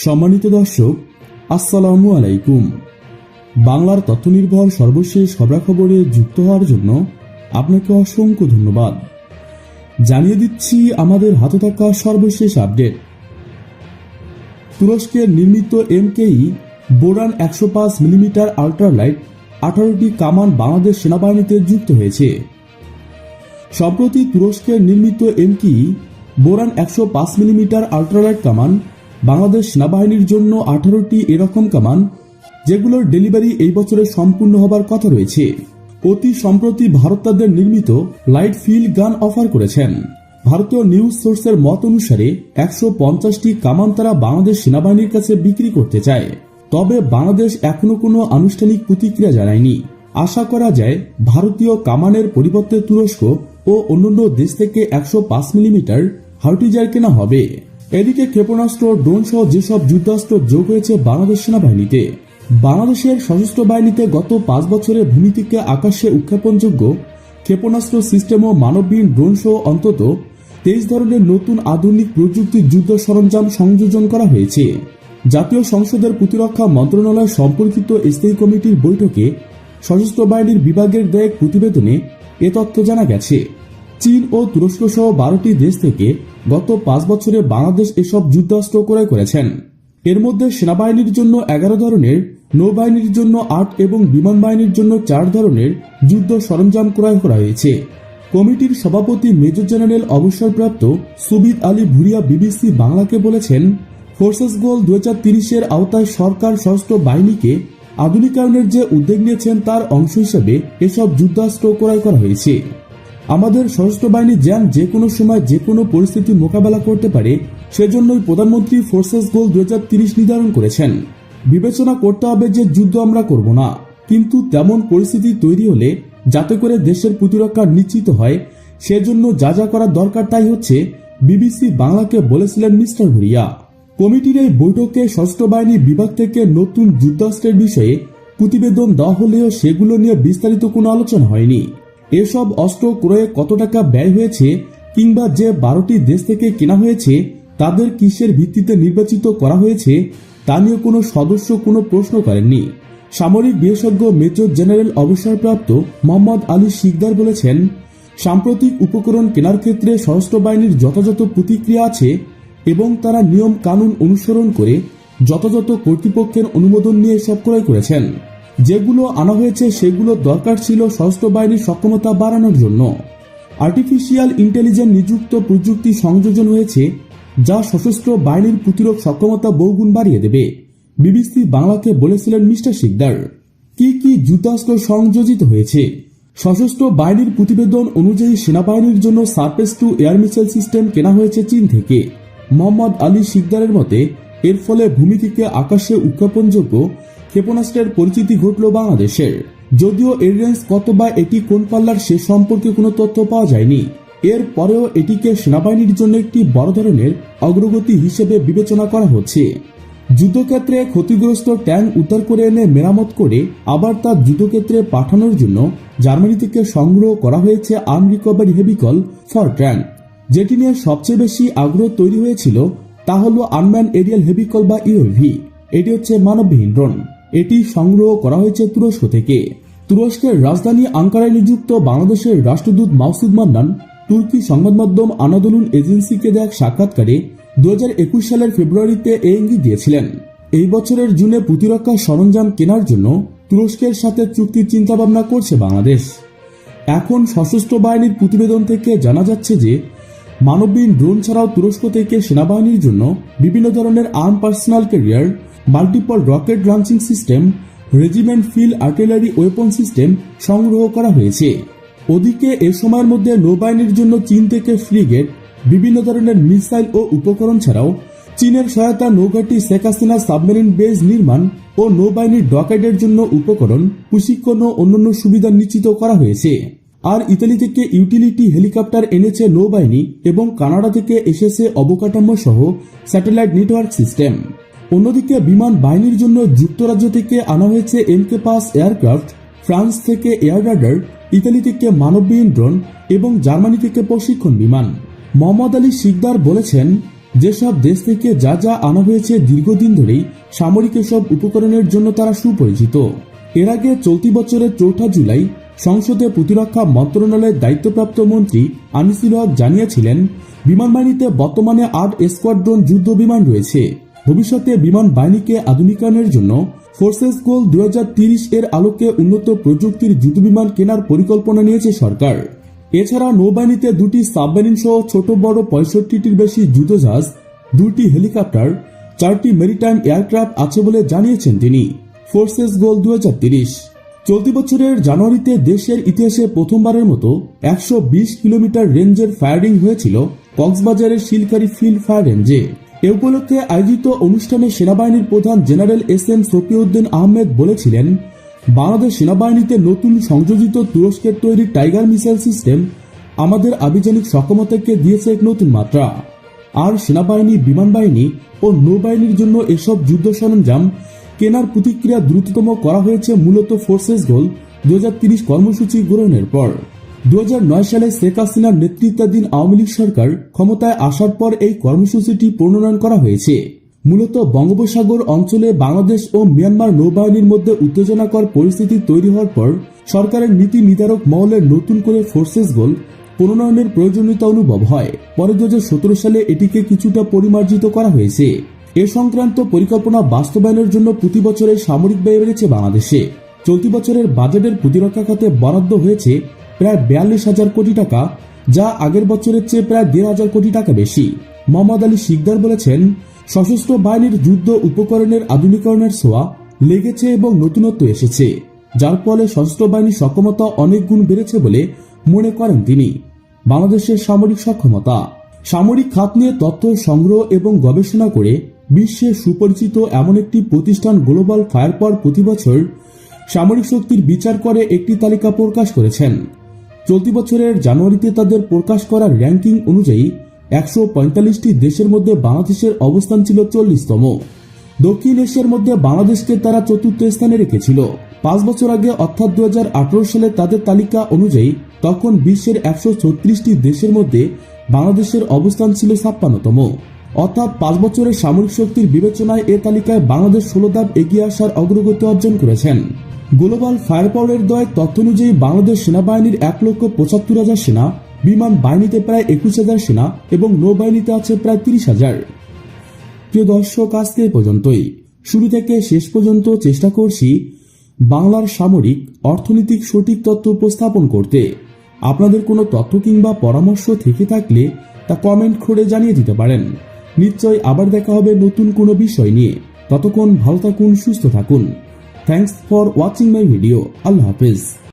সম্মানিত দর্শক, আসসালামু আলাইকুম। বাংলার তথ্য নির্ভর সর্বশেষ খবরাখবরে যুক্ত হওয়ার জন্য আপনাকে অসংখ্য ধন্যবাদ। জানিয়ে দিচ্ছি আমাদের হাতে থাকা সর্বশেষ আপডেট। তুরস্কের নির্মিত MKE বোরান 105 মিলিমিটার আল্ট্রালাইট 18টি কামান বাংলাদেশ সেনাবাহিনীতে যুক্ত হয়েছে। সম্প্রতি তুরস্কের নির্মিত MKE বোরান 105 মিলিমিটার আল্ট্রালাইট কামান বাংলাদেশ সেনাবাহিনীর জন্য 18টি এরকম কামান, যেগুলোর ডেলিভারি এই বছরে সম্পূর্ণ হবার কথা রয়েছে। অতি সম্প্রতি ভারত তাদের নির্মিত লাইট ফিল্ড গান অফার করেছেন। ভারতীয় নিউজ সোর্সের মত অনুসারে 150টি কামান তারা বাংলাদেশ সেনাবাহিনীর কাছে বিক্রি করতে চায়। তবে বাংলাদেশ এখনো কোনো আনুষ্ঠানিক প্রতিক্রিয়া জানায়নি। আশা করা যায় ভারতীয় কামানের পরিবর্তে তুরস্ক ও অন্যান্য দেশ থেকে 105 মিলিমিটার হার্টিজার কেনা হবে। এদিকে ক্ষেপণাস্ত্র, ড্রোন সহ যেসব যুদ্ধাস্ত্র যোগ হয়েছে বাংলাদেশ সেনাবাহিনীতে। বাংলাদেশের সশস্ত্র বাহিনীতে গত 5 বছরে ভূমি থেকে আকাশে উৎক্ষেপণযোগ্য ক্ষেপণাস্ত্র সিস্টেম ও মানববিহীন ড্রোন সহ অন্তত 23 ধরনের নতুন আধুনিক প্রযুক্তির যুদ্ধ সরঞ্জাম সংযোজন করা হয়েছে। জাতীয় সংসদের প্রতিরক্ষা মন্ত্রণালয় সম্পর্কিত স্থায়ী কমিটির বৈঠকে সশস্ত্র বাহিনীর বিভাগের দেয়া এক প্রতিবেদনে এ তথ্য জানা গেছে। চীন ও তুরস্ক সহ 12টি দেশ থেকে গত 5 বছরে বাংলাদেশ এসব যুদ্ধাস্ত্র ক্রয় করেছেন। এর মধ্যে সেনাবাহিনীর জন্য 11 ধরনের, নৌবাহিনীর জন্য 8 এবং বিমান বাহিনীর জন্য 4 ধরনের যুদ্ধ সরঞ্জাম ক্রয় করা হয়েছে। কমিটির সভাপতি মেজর জেনারেল অবসরপ্রাপ্ত সুবিদ আলী ভুরিয়া BBC বাংলাকে বলেছেন, ফোর্সেস গোল 2030-এর আওতায় সরকার সশস্ত্র বাহিনীকে আধুনিকায়নের যে উদ্যোগ নিয়েছেন তার অংশ হিসেবে এসব যুদ্ধাস্ত্র ক্রয় করা হয়েছে। আমাদের সশস্ত্র বাহিনী যেন যে কোনো সময় যে কোনো পরিস্থিতি মোকাবেলা করতে পারে, সেজন্যই প্রধানমন্ত্রী ফোর্সেস গোল 2030 নির্ধারণ করেছেন। বিবেচনা করতে হবে যে যুদ্ধ আমরা করব না, কিন্তু তেমন পরিস্থিতি তৈরি হলে যাতে করে দেশের প্রতিরক্ষা নিশ্চিত হয়, সেজন্য যা যা করার দরকার তাই হচ্ছে BBC বাংলাকে বলেছিলেন মিস্টার ভুরিয়া। কমিটির এই বৈঠকে সশস্ত্র বাহিনী বিভাগ থেকে নতুন যুদ্ধাস্ত্রের বিষয়ে প্রতিবেদন দেওয়া হলেও সেগুলো নিয়ে বিস্তারিত কোনো আলোচনা হয়নি। এসব অস্ত্র ক্রয়ে কত টাকা ব্যয় হয়েছে কিংবা যে 12টি দেশ থেকে কেনা হয়েছে তাদের কিসের ভিত্তিতে নির্বাচিত করা হয়েছে তা নিয়ে কোনো সদস্য কোনো প্রশ্ন করেননি। সামরিক বিশেষজ্ঞ মেজর জেনারেল অবসরপ্রাপ্ত মোহাম্মদ আলী শিকদার বলেছেন, সাম্প্রতিক উপকরণ কেনার ক্ষেত্রে সশস্ত্র বাহিনীর যথাযথ প্রতিক্রিয়া আছে এবং তারা নিয়ম কানুন অনুসরণ করে যথাযথ কর্তৃপক্ষের অনুমোদন নিয়ে এসব ক্রয় করেছেন। যেগুলো আনা হয়েছে সেগুলো দরকার ছিল সশস্ত্র বাহিনীর সক্ষমতা বাড়ানোর জন্য। আর্টিফিশিয়াল ইন্টেলিজেন্স নিযুক্ত প্রযুক্তি সংযোজন হয়েছে, যা সশস্ত্র বাহিনীর প্রতিরোধ সক্ষমতা বহুগুণ বাড়িয়ে দেবে। BBC বাংলাকে বলেছিলেন মিস্টার শিকদার। কি কি যুদ্ধাস্ত্র সংযোজিত হয়েছে? সশস্ত্র বাহিনীর প্রতিবেদন অনুযায়ী সেনাবাহিনীর জন্য surface two air missile system কেনা হয়েছে চীন থেকে। মোহাম্মদ আলী শিকদারের মতে, এর ফলে ভূমি থেকে আকাশে উৎক্ষেপণযোগ্য ক্ষেপণাস্ত্রের পরিচিতি ঘটল বাংলাদেশের। যদিও এর রেঞ্জ কত বা এটি কোন পাল্লার সে সম্পর্কে কোনো তথ্য পাওয়া যায়নি। এর পরেও এটিকে সেনাবাহিনীর জন্য একটি বড় ধরনের অগ্রগতি হিসেবে বিবেচনা করা হচ্ছে। যুদ্ধক্ষেত্রে ক্ষতিগ্রস্ত ট্যাঙ্ক উদ্ধার করে এনে মেরামত করে আবার তা যুদ্ধক্ষেত্রে পাঠানোর জন্য জার্মানি থেকে সংগ্রহ করা হয়েছে arm recovery vehicle for tank. যেটি নিয়ে সবচেয়ে বেশি আগ্রহ তৈরি হয়েছিল তা হল আনম্যান এরিয়াল ভেহিকল বা UAV। এটি হচ্ছে মানববিহীন ড্রোন। এটি সংগ্রহ করা হয়েছে তুরস্ক থেকে। তুরস্কের রাজধানী আঙ্কারায় নিযুক্ত বাংলাদেশের রাষ্ট্রদূত মাসুদ মান্নান তুর্কি সংবাদ মাধ্যম আনাদোলুন এজেন্সিকে দেয়া এক সাক্ষাৎকারে 2021 সালের ফেব্রুয়ারিতে এই ইঙ্গিত দিয়েছিলেন। এই বছরের জুনে প্রতিরক্ষা সরঞ্জাম কেনার জন্য তুরস্কের সাথে চুক্তির চিন্তাভাবনা করছে বাংলাদেশ। এখন সশস্ত্র বাহিনীর প্রতিবেদন থেকে জানা যাচ্ছে যে মানববিহীন ড্রোন ছাড়াও তুরস্ক থেকে সেনাবাহিনীর জন্য বিভিন্ন ধরনের arm personal career, multiple rocket launching system, regiment field artillery weapon system সংগ্রহ করা হয়েছে। ওদিকে এ সময়ের মধ্যে নৌবাহিনীর জন্য চীন থেকে ফ্রিগেট, বিভিন্ন ধরনের মিসাইল ও উপকরণ ছাড়াও চীনের সহায়তা নৌঘাটি শেখ হাসিনা সাবমেরিন বেস নির্মাণ ও নৌবাহিনীর ডকাইডের জন্য উপকরণ, প্রশিক্ষণ ও অন্যান্য সুবিধা নিশ্চিত করা হয়েছে। আর ইতালি থেকে ইউটিলিটি হেলিকপ্টার এনেছে নৌবাহিনী এবং কানাডা থেকে এসেছে অবকাঠামো সহ স্যাটেলাইট নেটওয়ার্ক সিস্টেম। অন্যদিকে বিমান বাহিনীর জন্য যুক্তরাজ্য থেকে আনা হয়েছে MK5 এয়ারক্রাফট, ফ্রান্স থেকে এয়ার রাডার, ইতালি থেকে মানববিহীন ড্রোন এবং জার্মানি থেকে প্রশিক্ষণ বিমান। মোহাম্মদ আলী শিকদার বলেছেন, যেসব দেশ থেকে যা যা আনা হয়েছে দীর্ঘদিন ধরেই সামরিক এসব উপকরণের জন্য তারা সুপরিচিত। এর আগে চলতি বছরের 4 জুলাই সংসদে প্রতিরক্ষা মন্ত্রণালয়ের দায়িত্বপ্রাপ্ত মন্ত্রী আনিসুল হক জানিয়েছিলেন, বিমান বাহিনীতে বর্তমানে 8 স্কোয়াড্রন যুদ্ধ বিমান রয়েছে। ভবিষ্যতে বিমান বাহিনীকে আধুনিকায়নের জন্য ফোর্সেস গোল 2030 এর আলোকে উন্নত প্রযুক্তির যুদ্ধবিমান কেনার পরিকল্পনা নিয়েছে সরকার। এছাড়া নৌবাহিনীতে 2টি সাবমেরিন সহ ছোট বড় 65টির বেশি যুদ্ধজাহাজ, 2টি হেলিকপ্টার, 4টি মেরিটাইম এয়ারক্রাফট আছে বলে জানিয়েছেন তিনি। ফোর্সেস গোল 2030। চলতি বছরের জানুয়ারিতে দেশের ইতিহাসে প্রথমবারের মতো 120 কিলোমিটার রেঞ্জের ফায়ারিং হয়েছিল কক্সবাজারের শিলকারি ফিল্ড ফায়ার রেঞ্জে। এ উপলক্ষে আয়োজিত অনুষ্ঠানে সেনাবাহিনীর প্রধান জেনারেল এস.এম. শফিউদ্দিন আহমেদ বলেছিলেন, বাংলাদেশ সেনাবাহিনীতে নতুন সংযোজিত তুরস্কের তৈরি টাইগার মিসাইল সিস্টেম আমাদের আভিযানিক সক্ষমতাকে দিয়েছে এক নতুন মাত্রা। আর সেনাবাহিনী, বিমান বাহিনী ও নৌবাহিনীর জন্য এসব যুদ্ধ সরঞ্জাম কেনার প্রতিক্রিয়া দ্রুততম করা হয়েছে মূলত ফোর্সেস গোল 2030 কর্মসূচি গ্রহণের পর। 2009 সালে শেখ হাসিনার নেতৃত্বাধীন আওয়ামী লীগ সরকার ক্ষমতায় আসার পর এই কর্মসূচিটি প্রণয়ন করা হয়েছে। মূলত বঙ্গোপসাগর অঞ্চলে বাংলাদেশ ও মিয়ানমার নৌবাহিনীর মধ্যে উত্তেজনাকর পরিস্থিতি তৈরি হওয়ার পর সরকারের নীতি নির্ধারক মহলের নতুন করে ফোর্সেস গোল প্রণয়নের প্রয়োজনীয়তা অনুভব হয়। পরে 2017 সালে এটিকে কিছুটা পরিমার্জিত করা হয়েছে। এ সংক্রান্ত পরিকল্পনা বাস্তবায়নের জন্য প্রতি বছরের সামরিক ব্যয় বেড়েছে বাংলাদেশে। চলতি বছরের বাজেটের প্রতিরক্ষা খাতে বরাদ্দ হয়েছে প্রায় 42,000 কোটি টাকা, যা আগের বছরের চেয়ে প্রায় 1,500 কোটি টাকা বেশি। মোহাম্মদ আলী শিকদার বলেছেন, সশস্ত্র বাহিনীর যুদ্ধ উপকরণের আধুনিকরণের ছোঁয়া লেগেছে এবং নতুনত্ব এসেছে, যার ফলে সশস্ত্র বাহিনীর সক্ষমতা অনেক গুণ বেড়েছে বলে মনে করেন তিনি। বাংলাদেশের সামরিক সক্ষমতা। সামরিক খাত নিয়ে তথ্য সংগ্রহ এবং গবেষণা করে বিশ্বে সুপরিচিত এমন একটি প্রতিষ্ঠান গ্লোবাল ফায়ার পাওয়ার প্রতি বছর সামরিক শক্তির বিচার করে একটি তালিকা প্রকাশ করেছেন। চলতি বছরের জানুয়ারিতে তাদের প্রকাশ করা র্যাঙ্কিং অনুযায়ী 145টি দেশের মধ্যে বাংলাদেশের অবস্থান ছিল 40তম। দক্ষিণ এশিয়ার মধ্যে বাংলাদেশকে তারা 4র্থ স্থানে রেখেছিল। 5 বছর আগে অর্থাৎ 2018 সালে তাদের তালিকা অনুযায়ী তখন বিশ্বের 136টি দেশের মধ্যে বাংলাদেশের অবস্থান ছিল 56তম। অর্থাৎ 5 বছরের সামরিক শক্তির বিবেচনায় এ তালিকায় বাংলাদেশ 16 ধাপ এগিয়ে আসার অগ্রগতি অর্জন করেছেন। গ্লোবাল ফায়ার পাওয়ারের তথ্য অনুযায়ী বাংলাদেশ সেনাবাহিনীর 1,75,000 সেনা, বিমান বাহিনীতে প্রায় 21,000 সেনা এবং নৌবাহিনীতে আছে প্রায় 30,000। প্রিয় দর্শক, আজকে এ পর্যন্তই। শুরু থেকে শেষ পর্যন্ত চেষ্টা করছি বাংলার সামরিক অর্থনৈতিক সঠিক তথ্য উপস্থাপন করতে। আপনাদের কোনো তথ্য কিংবা পরামর্শ থেকে থাকলে তা কমেন্ট করে জানিয়ে দিতে পারেন। নিশ্চয়ই আবার দেখা হবে নতুন কোনো বিষয় নিয়ে। ততক্ষণ ভালো থাকুন, সুস্থ থাকুন। Thanks for watching my video. আল্লাহ হাফেজ।